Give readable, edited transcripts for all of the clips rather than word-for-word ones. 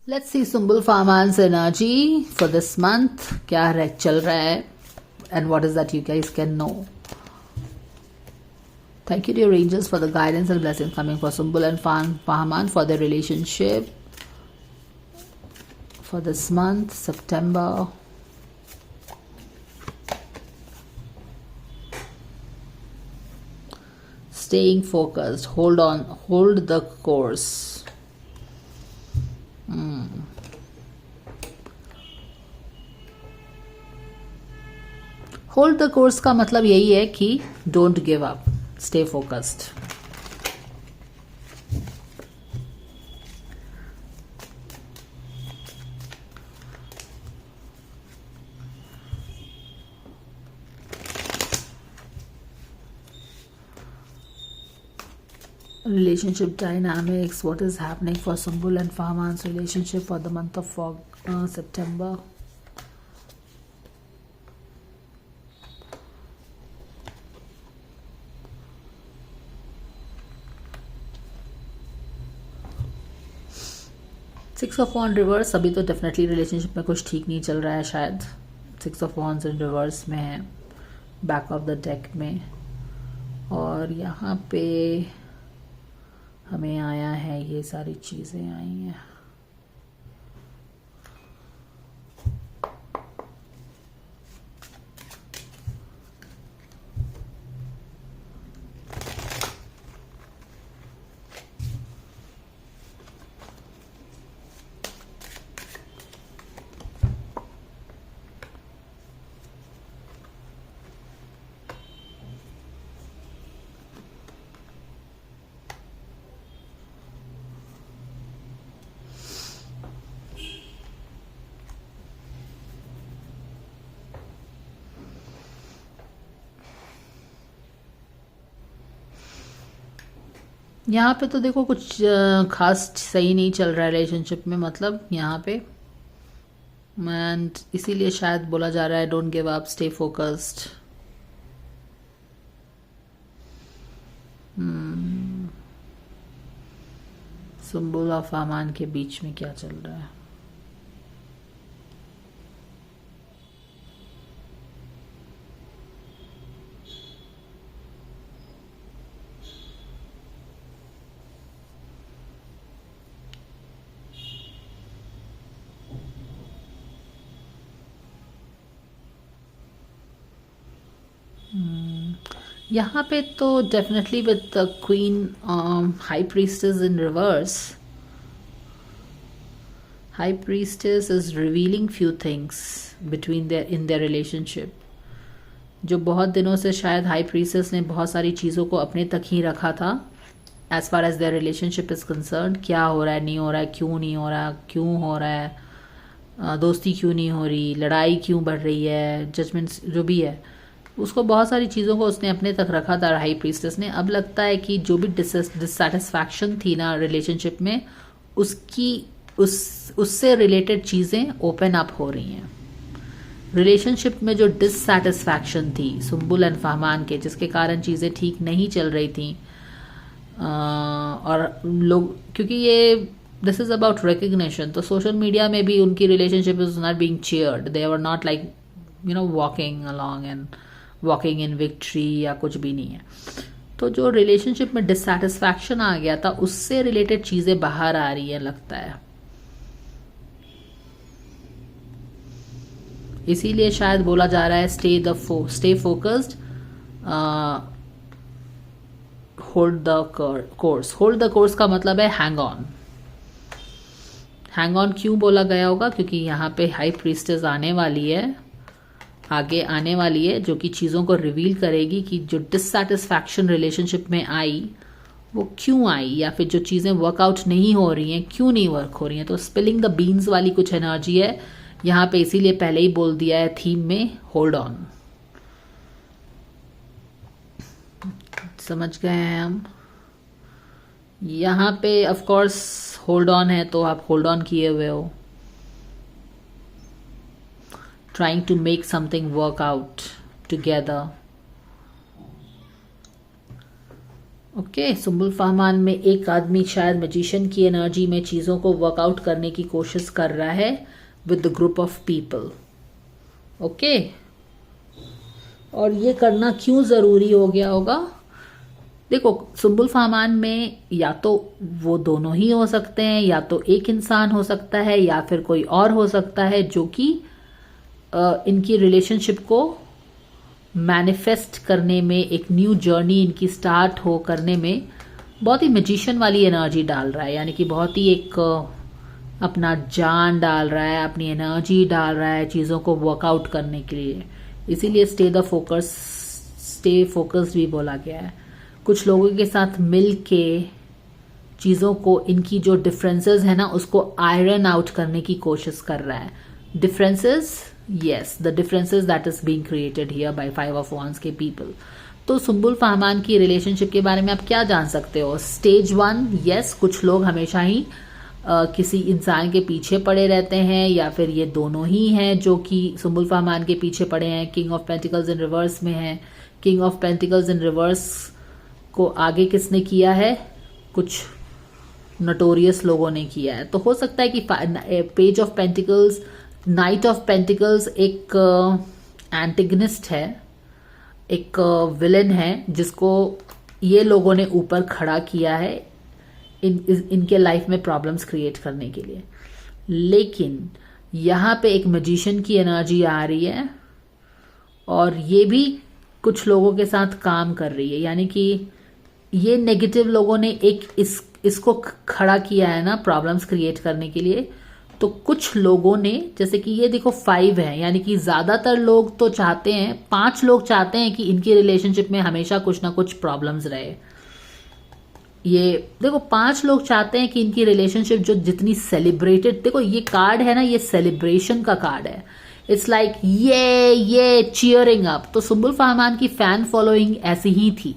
Let's see Sumbul performance energy for this month क्या चल रहा है and what is that you guys can know. Thank you dear angels for the guidance and blessings coming for Sumbul and Fahaman for their relationship for this month September. Staying focused, hold on, hold the course. Hold the course का मतलब यही है कि don't give up, stay focused. Relationship dynamics, what is happening for Sumbul and Fahaman's relationship for the month of September. Six of wand reverse. अभी तो definitely relationship में कुछ ठीक नहीं चल रहा है शायद. Six of wands in reverse में है बैक ऑफ द डेक में. और यहाँ पे हमें आया है, ये सारी चीज़ें आई हैं. यहाँ पे तो देखो कुछ खास सही नहीं चल रहा है रिलेशनशिप में, मतलब यहाँ पे. एंड इसीलिए शायद बोला जा रहा है don't give up, stay focused. Sumbul और फामान के बीच में क्या चल रहा है. यहाँ पे तो definitely with the queen high priestess in reverse. High priestess is revealing few things between their in their relationship. जो बहुत दिनों से शायद हाई प्रीस्टेस ने बहुत सारी चीज़ों को अपने तक ही रखा था as far as their relationship is concern. क्या हो रहा है, नहीं हो रहा है, क्यों नहीं हो रहा, क्यों हो रहा है, दोस्ती क्यों नहीं हो रही, लड़ाई क्यों बढ़ रही है, जजमेंट्स जो भी है, उसको बहुत सारी चीज़ों को उसने अपने तक रखा था हाई प्रीस्टेस ने. अब लगता है कि जो भी डिससेटिस्फैक्शन थी ना रिलेशनशिप में, उसकी उससे रिलेटेड चीज़ें ओपन अप हो रही हैं. रिलेशनशिप में जो डिससेटिस्फैक्शन थी सुम्बुल एंड फहमान के, जिसके कारण चीज़ें ठीक नहीं चल रही थी, और लोग, क्योंकि ये दिस इज अबाउट रिकग्निशन, तो सोशल मीडिया में भी उनकी relationship is not being cheered. They were not like walking along and walking in victory या कुछ भी नहीं है. तो जो रिलेशनशिप में डिससेटिस्फैक्शन आ गया था, उससे रिलेटेड चीज़ें बाहर आ रही है लगता है. इसीलिए शायद बोला जा रहा है stay focused, hold the course. Hold the course का मतलब है हैंग ऑन. हैंग ऑन क्यों बोला गया होगा, क्योंकि यहाँ पे हाई प्रीस्टेस आने वाली है, आगे आने वाली है, जो कि चीज़ों को रिवील करेगी कि जो डिससेटिस्फैक्शन रिलेशनशिप में आई वो क्यों आई, या फिर जो चीज़ें वर्कआउट नहीं हो रही हैं क्यों नहीं वर्क हो रही हैं. तो स्पिलिंग द बीन्स वाली कुछ एनर्जी है यहाँ पे, इसीलिए पहले ही बोल दिया है थीम में होल्ड ऑन. समझ गए हैं हम. यहाँ पे ऑफ कोर्स होल्ड ऑन है, तो आप होल्ड ऑन किए हुए हो, trying to make something work out together. Okay, Sumbul Fahmaan में एक आदमी शायद मैजिशियन की एनर्जी में चीज़ों को वर्कआउट करने की कोशिश कर रहा है with the group of people. Okay, और ये करना क्यों ज़रूरी हो गया होगा? देखो, सुम्बुल फहमान में या तो वो दोनों ही हो सकते हैं, या तो एक इंसान हो सकता है, या फिर कोई और हो सकता है जो कि इनकी रिलेशनशिप को मैनिफेस्ट करने में, एक न्यू जर्नी इनकी स्टार्ट हो करने में बहुत ही मैजिशियन वाली एनर्जी डाल रहा है, यानी कि बहुत ही एक अपना जान डाल रहा है, अपनी एनर्जी डाल रहा है चीज़ों को वर्कआउट करने के लिए। इसीलिए स्टे फोकस्ड भी बोला गया है। कुछ लोगों के साथ मिल के चीज़ों को, इनकी जो डिफरेंसेस है ना, उसको आयरन आउट करने की कोशिश कर रहा है। Differences, yes, the differences that is being created here by 5 of Wands के people। तो सुम्बुल फहमान की रिलेशनशिप के बारे में आप क्या जान सकते हो? स्टेज 1, yes, कुछ लोग हमेशा ही किसी इंसान के पीछे पड़े रहते हैं, या फिर ये दोनों ही हैं जो कि सुम्बुल फहमान के पीछे पड़े हैं। King of pentacles in reverse में है। King of pentacles in reverse को आगे किसने किया है? कुछ नोटोरियस लोगों ने किया है। तो हो सकता है कि page of pentacles, night of pentacles एक एंटेगनिस्ट है, एक विलन है, जिसको ये लोगों ने ऊपर खड़ा किया है इनके लाइफ में प्रॉब्लम्स क्रिएट करने के लिए। लेकिन यहाँ पे एक मैजिशियन की एनर्जी आ रही है, और ये भी कुछ लोगों के साथ काम कर रही है, यानी कि ये नेगेटिव लोगों ने एक इसको खड़ा किया है ना प्रॉब्लम्स क्रिएट करने के लिए। तो कुछ लोगों ने, जैसे कि ये देखो 5 है, यानी कि ज्यादातर लोग तो चाहते हैं, 5 लोग चाहते हैं कि इनकी रिलेशनशिप में हमेशा कुछ ना कुछ प्रॉब्लम्स रहे। ये देखो 5 लोग चाहते हैं कि इनकी रिलेशनशिप जो जितनी सेलिब्रेटेड, देखो ये कार्ड है ना, ये सेलिब्रेशन का कार्ड है। इट्स लाइक ये चीयरिंग अप। तो सुम्बुल फहमान की फैन फॉलोइंग ऐसी ही थी,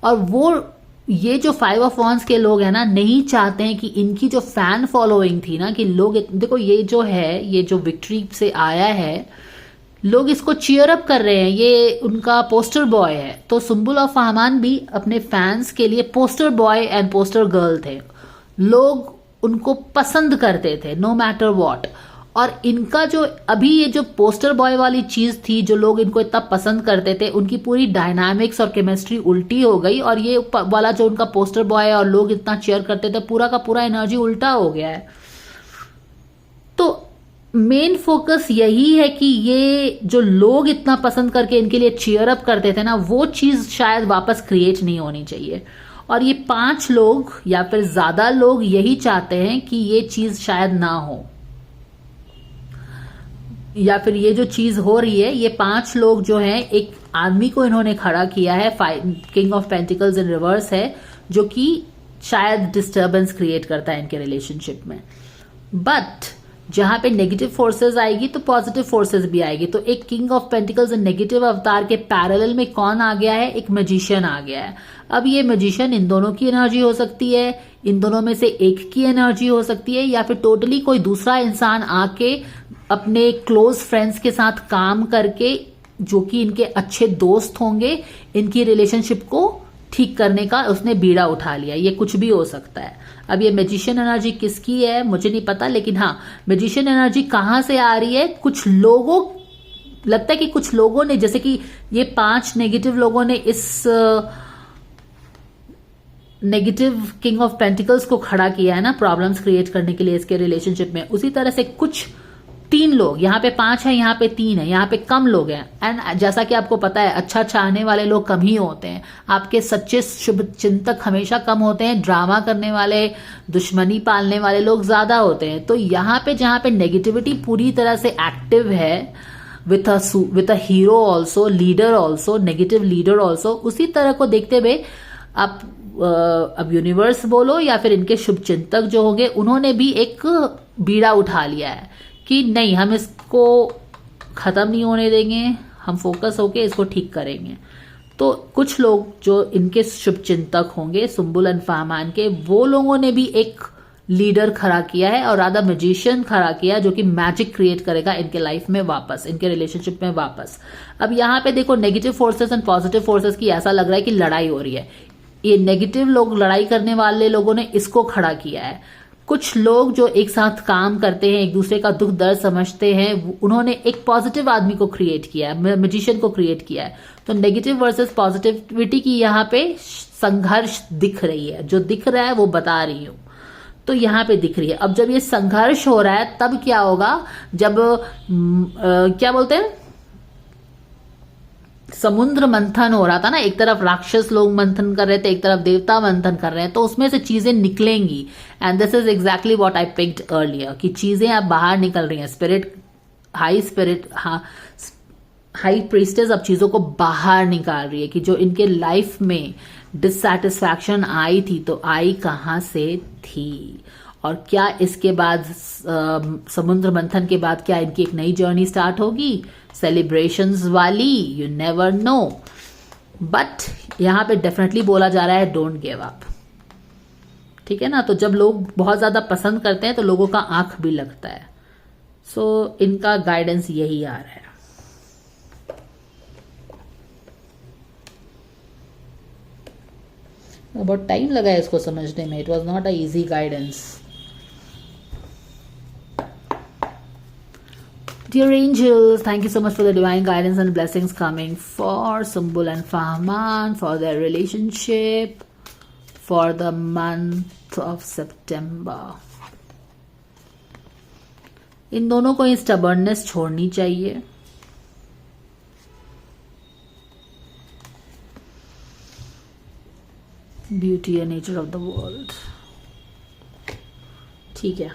और वो ये जो 5 ऑफ वॉन्ड्स के लोग हैं ना, नहीं चाहते हैं कि इनकी जो फैन फॉलोइंग थी ना, कि लोग देखो ये जो है, ये जो विक्ट्री से आया है, लोग इसको चीयर अप कर रहे हैं, ये उनका पोस्टर बॉय है। तो सुम्बुल ऑफ फहमान भी अपने फैंस के लिए poster boy and poster girl थे। लोग उनको पसंद करते थे नो मैटर व्हाट। और इनका जो अभी ये जो पोस्टर बॉय वाली चीज थी, जो लोग इनको इतना पसंद करते थे, उनकी पूरी डायनामिक्स और केमिस्ट्री उल्टी हो गई, और ये वाला जो उनका पोस्टर बॉय है और लोग इतना चेयर करते थे, पूरा का पूरा एनर्जी उल्टा हो गया है। तो मेन फोकस यही है कि ये जो लोग इतना पसंद करके इनके लिए चीयर अप करते थे ना, वो चीज शायद वापस क्रिएट नहीं होनी चाहिए। और ये 5 लोग या फिर ज्यादा लोग यही चाहते हैं कि ये चीज शायद ना हो, या फिर ये जो चीज हो रही है, ये 5 लोग जो हैं, एक आदमी को इन्होंने खड़ा किया है, king of pentacles in reverse है, जो कि शायद डिस्टर्बेंस क्रिएट करता है इनके रिलेशनशिप में। बट जहां पे नेगेटिव फोर्सेस आएगी तो पॉजिटिव फोर्सेस भी आएगी। तो एक किंग ऑफ पेंटिकल्स नेगेटिव अवतार के पैरेलल में कौन आ गया है? एक मैजिशियन आ गया है। अब ये मैजिशियन इन दोनों की एनर्जी हो सकती है, इन दोनों में से एक की एनर्जी हो सकती है, या फिर टोटली कोई दूसरा इंसान आके अपने क्लोज फ्रेंड्स के साथ काम करके, जो कि इनके अच्छे दोस्त होंगे, इनकी रिलेशनशिप को ठीक करने का उसने बीड़ा उठा लिया। ये कुछ भी हो सकता है। अब ये मैजिशियन एनर्जी किसकी है मुझे नहीं पता, लेकिन हाँ, मैजिशियन एनर्जी कहां से आ रही है? कुछ लोगों, लगता है कि कुछ लोगों ने, जैसे कि ये 5 नेगेटिव लोगों ने इस नेगेटिव किंग ऑफ पेंटिकल्स को खड़ा किया है ना प्रॉब्लम्स क्रिएट करने के लिए इसके रिलेशनशिप में। उसी तरह से कुछ 3 लोग, यहाँ पे 5 है, यहाँ पे 3 है, यहाँ पे कम लोग हैं। एंड जैसा कि आपको पता है, अच्छा चाहने वाले लोग कम ही होते हैं, आपके सच्चे शुभ चिंतक हमेशा कम होते हैं, ड्रामा करने वाले, दुश्मनी पालने वाले लोग ज्यादा होते हैं। तो यहाँ पे जहाँ पे नेगेटिविटी पूरी तरह से एक्टिव है, with a hero also, leader also, negative leader also, उसी तरह को देखते हुए आप अब यूनिवर्स बोलो या फिर इनके शुभ चिंतक जो होंगे, उन्होंने भी एक बीड़ा उठा लिया है कि नहीं, हम इसको खत्म नहीं होने देंगे, हम फोकस होके इसको ठीक करेंगे। तो कुछ लोग जो इनके शुभ चिंतक होंगे सुम्बुल एंड फहमान के, वो लोगों ने भी एक लीडर खड़ा किया है, और राधा मैजिशियन खड़ा किया, जो कि मैजिक क्रिएट करेगा इनके लाइफ में वापस, इनके रिलेशनशिप में वापस। अब यहाँ पे देखो negative forces and positive forces की ऐसा लग रहा है कि लड़ाई हो रही है। ये नेगेटिव लोग, लड़ाई करने वाले लोगों ने इसको खड़ा किया है। कुछ लोग जो एक साथ काम करते हैं, एक दूसरे का दुख दर्द समझते हैं, उन्होंने एक पॉजिटिव आदमी को क्रिएट किया है, मैजिशियन को क्रिएट किया है। तो नेगेटिव वर्सेस पॉजिटिविटी की यहाँ पे संघर्ष दिख रही है, जो दिख रहा है वो बता रही हूं। तो यहाँ पे दिख रही है। अब जब ये संघर्ष हो रहा है तब क्या होगा, जब क्या बोलते हैं, समुद्र मंथन हो रहा था ना, एक तरफ राक्षस लोग मंथन कर रहे थे, एक तरफ देवता मंथन कर रहे हैं, तो उसमें से चीजें निकलेंगी। And this is exactly what I picked earlier, कि चीजें अब बाहर निकल रही हैं। स्पिरिट हाई प्रीस्टेस अब चीजों को बाहर निकाल रही है, कि जो इनके लाइफ में डिससैटिस्फैक्शन आई थी, तो आई कहां से थी, और क्या इसके बाद समुद्र मंथन के बाद क्या इनकी एक नई जर्नी स्टार्ट होगी, सेलिब्रेशंस वाली, यू नेवर नो। बट यहां पे डेफिनेटली बोला जा रहा है डोंट गिव अप, ठीक है ना। तो जब लोग बहुत ज्यादा पसंद करते हैं तो लोगों का आंख भी लगता है। सो इनका गाइडेंस यही आ रहा है। बहुत टाइम लगा है इसको समझने में। It was not a easy guidance. Dear angels, thank you so much for the divine guidance and blessings coming for Sumbul and Fahman, for their relationship, for the month of September. इन दोनों को stubbornness छोड़नी चाहिए। Beauty and nature of the world, ठीक है।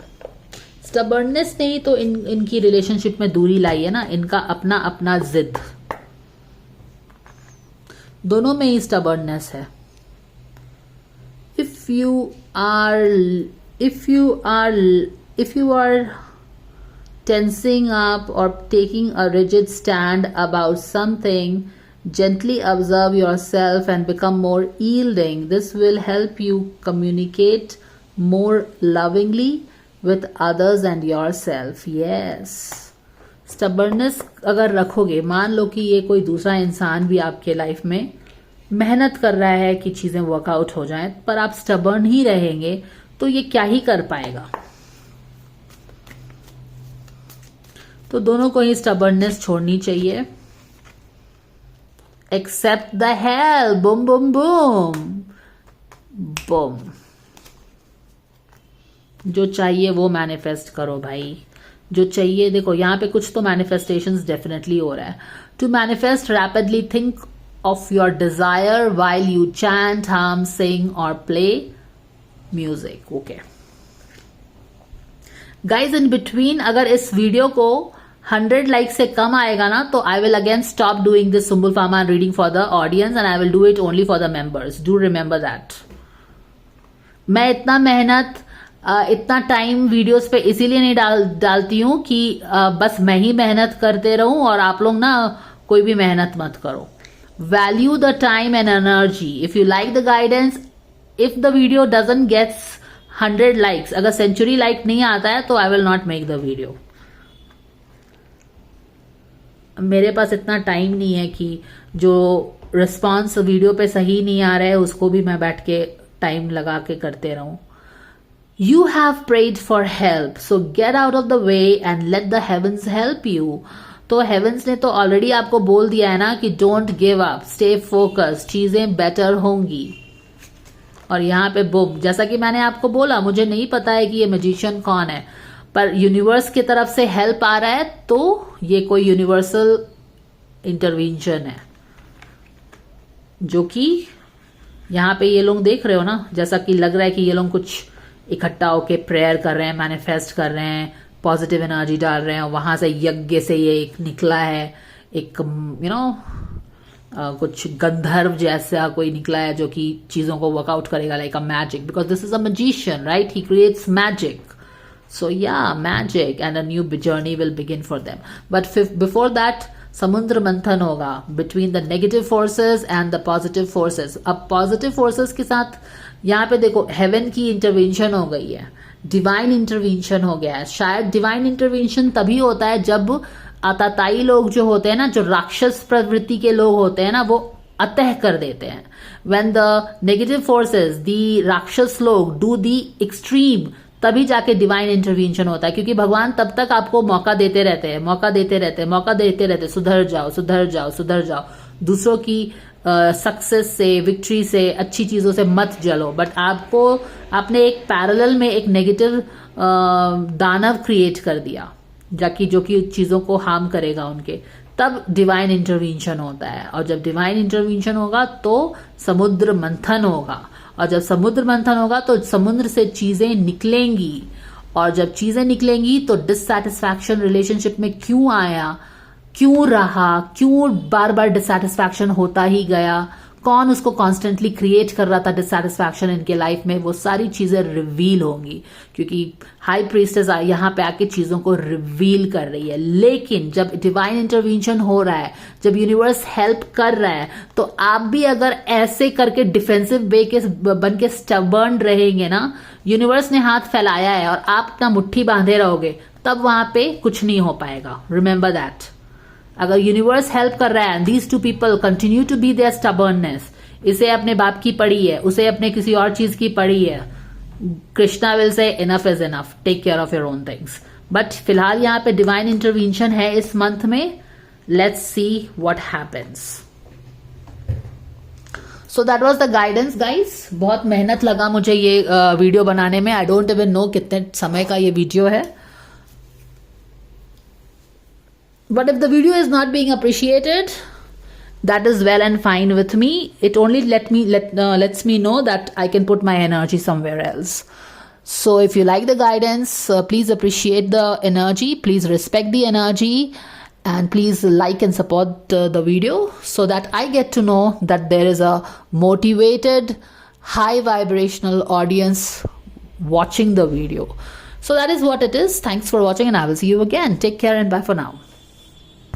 Stubbornness ने ही तो इनकी relationship में दूरी लाई है ना, इनका अपना अपना जिद, दोनों में ही स्टबर्ननेस है। If you are tensing up or taking a rigid stand about something, gently observe yourself and become more yielding. This will help you communicate more lovingly with others and yourself. Yes, stubbornness अगर रखोगे, मान लो कि ये कोई दूसरा इंसान भी आपके लाइफ में मेहनत कर रहा है कि चीजें वर्कआउट हो जाएं, पर आप स्टबर्न ही रहेंगे तो ये क्या ही कर पाएगा। तो दोनों को ही स्टबर्ननेस छोड़नी चाहिए। Accept the hell, boom boom boom boom. जो चाहिए वो मैनिफेस्ट करो भाई, जो चाहिए। देखो यहाँ पे कुछ तो मैनिफेस्टेशंस डेफिनेटली हो रहा है। To manifest rapidly think of your desire while you chant, hum, sing और play music. Okay guys, in between अगर इस वीडियो को 100 लाइक से कम आएगा ना, तो I will again stop doing this Sumbul pharma reading for the audience and I will do it only for the members. Do remember that. मैं इतना मेहनत, इतना टाइम वीडियोस पे इसीलिए नहीं डालती हूं कि बस मैं ही मेहनत करते रहूं और आप लोग ना कोई भी मेहनत मत करो। Value the time and energy. If you like the guidance, if the video doesn't gets 100 likes, अगर सेंचुरी लाइक नहीं आता है तो I will not make the video. मेरे पास इतना टाइम नहीं है कि जो रिस्पॉन्स वीडियो पे सही नहीं आ रहा है उसको भी मैं बैठ के टाइम लगा के करते रहूं। You have prayed for help, so get out of the way and let the heavens help you. तो heavens ने तो ऑलरेडी आपको बोल दिया है ना कि don't give up, stay focused, चीजें बेटर होंगी। और यहाँ पे बुम, जैसा कि मैंने आपको बोला, मुझे नहीं पता है कि ये मैजिशियन कौन है, पर यूनिवर्स की तरफ से हेल्प आ रहा है, तो ये कोई यूनिवर्सल इंटरवेंशन है, जो कि यहाँ पे ये लोग देख रहे हो ना, जैसा कि लग रहा है कि ये लोग कुछ इकट्ठा होके प्रेयर कर रहे हैं, मैनिफेस्ट कर रहे हैं, पॉजिटिव एनर्जी डाल रहे हैं। वहां से यज्ञ से ये एक निकला है, एक कुछ गंधर्व जैसा कोई निकला है जो कि चीजों को वर्कआउट करेगा, like a magic, because this is a magician, right? He creates magic. So yeah, magic and a new journey will begin for them. But before that, समुद्र मंथन होगा between the negative forces and the positive forces. अब positive forces के साथ यहाँ पे देखो heaven की intervention हो गई है, divine intervention हो गया है. शायद divine intervention तभी होता है जब आताताई लोग जो होते हैं ना, जो राक्षस प्रवृत्ति के लोग होते हैं ना, वो अतः कर देते हैं. When the negative forces, the राक्षस लोग do the extreme, तभी जाके डिवाइन इंटरवेंशन होता है. क्योंकि भगवान तब तक आपको मौका देते रहते हैं, मौका देते रहते हैं, मौका देते रहते हैं. सुधर जाओ, सुधर जाओ, सुधर जाओ. दूसरों की सक्सेस से, विक्ट्री से, अच्छी चीजों से मत जलो. बट आपने एक पैरेलल में एक नेगेटिव दानव क्रिएट कर दिया, जाकि जो कि चीजों को हार्म करेगा उनके. तब डिवाइन इंटरवेंशन होता है. और जब डिवाइन इंटरवेंशन होगा तो समुद्र मंथन होगा. और जब समुद्र मंथन होगा तो समुद्र से चीजें निकलेंगी. और जब चीजें निकलेंगी तो डिससैटिस्फैक्शन रिलेशनशिप में क्यों आया, क्यों रहा, क्यों बार बार डिससैटिस्फैक्शन होता ही गया, कौन उसको कॉन्स्टेंटली क्रिएट कर रहा था डिससैटिस्फैक्शन इनके लाइफ में, वो सारी चीजें रिवील होंगी. क्योंकि हाई प्रीस्टेस यहाँ पे आके चीजों को रिवील कर रही है. लेकिन जब डिवाइन इंटरवेंशन हो रहा है, जब यूनिवर्स हेल्प कर रहा है, तो आप भी अगर ऐसे करके डिफेंसिव वे के बन के स्टबर्न रहेंगे ना, यूनिवर्स ने हाथ फैलाया है और आप अपना मुट्ठी बांधे रहोगे, तब वहां पे कुछ नहीं हो पाएगा. Remember that. अगर यूनिवर्स हेल्प कर रहा है, these two people continue to be their stubbornness, इसे अपने बाप की पड़ी है, उसे अपने किसी और चीज की पड़ी है, Krishna will say enough is enough, take care of your own things. But फिलहाल यहाँ पे डिवाइन इंटरवेंशन है इस मंथ में. Let's see what happens. So that was the guidance guys. बहुत मेहनत लगा मुझे ये वीडियो बनाने में. आई डोंट इवन नो कितने समय का ये वीडियो है. But if the video is not being appreciated, that is well and fine with me. It only lets me know that I can put my energy somewhere else. So if you like the guidance, please appreciate the energy, please respect the energy, and please like and support the video so that I get to know that there is a motivated, high vibrational audience watching the video. So that is what it is. Thanks for watching and I will see you again. Take care and bye for now.